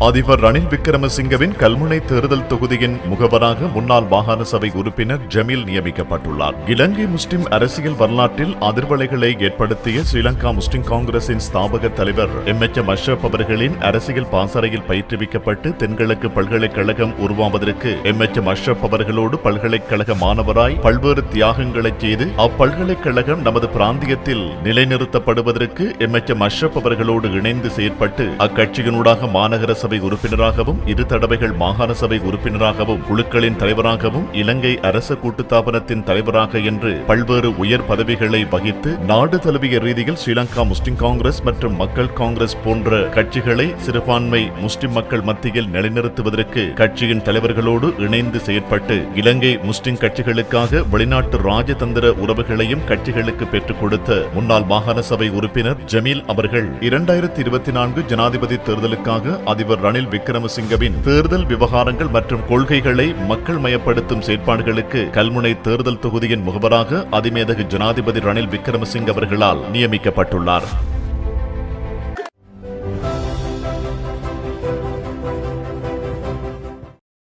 அதிபர் ரணில் விக்ரமசிங்கவின் கல்முனை தேர்தல் தொகுதியின் முகவராக முன்னாள் மாகாண சபை உறுப்பினர் ஜமீல் நியமிக்கப்பட்டுள்ளார். இலங்கை முஸ்லிம் அரசியல் வரலாற்றில் அதிர்வலைகளை ஏற்படுத்திய ஸ்ரீலங்கா முஸ்லிம் காங்கிரசின் ஸ்தாபக தலைவர் எம்.எச்.எம். அஷ்ரப் அவர்களின் அரசியல் பாசறையில் பயிற்றுவிக்கப்பட்டு தென்கிழக்கு பல்கலைக்கழகம் உருவாவதற்கு எம்.எச்.எம். அஷ்ரப் அவர்களோடு பல்கலைக்கழக மாணவராய் பல்வேறு தியாகங்களை செய்து அப்பல்கலைக்கழகம் நமது பிராந்தியத்தில் நிலைநிறுத்தப்படுவதற்கு எம்.எச்.எம். அஷ்ரப் அவர்களோடு இணைந்து செயற்பட்டு அக்கட்சியினூடாக மாநகர சபை உறுப்பினராகவும் 2 தடவைகள் மாகாண சபை உறுப்பினராகவும் குழுக்களின் தலைவராகவும் இலங்கை அரச கூட்டுத்தாபனத்தின் தலைவராக என்று பல்வேறு உயர் பதவிகளை வகித்து நாடு தழுவிய ரீதியில் ஸ்ரீலங்கா முஸ்லிம் காங்கிரஸ் மற்றும் மக்கள் காங்கிரஸ் போன்ற கட்சிகளை சிறுபான்மை முஸ்லிம் மக்கள் மத்தியில் நிலைநிறுத்துவதற்கு கட்சியின் தலைவர்களோடு இணைந்து செயற்பட்டு இலங்கை முஸ்லிம் கட்சிகளுக்காக வெளிநாட்டு ராஜதந்திர உறவுகளையும் கட்சிகளுக்கு பெற்றுக் கொடுத்த முன்னாள் மாகாண சபை உறுப்பினர் ஜமீல் அவர்கள் 2024 ஜனாதிபதி தேர்தலுக்காக அதிபர் ரணில் விக்ரமசிங்கவின் தேர்தல் விவகாரங்கள் மற்றும் கொள்கைகளை மக்கள் மயப்படுத்தும் செயற்பாடுகளுக்கு கல்முனை தேர்தல் தொகுதியின் முகவராக அதிமேதகு ஜனாதிபதி ரணில் விக்ரமசிங்க அவர்களால் நியமிக்கப்பட்டுள்ளார்.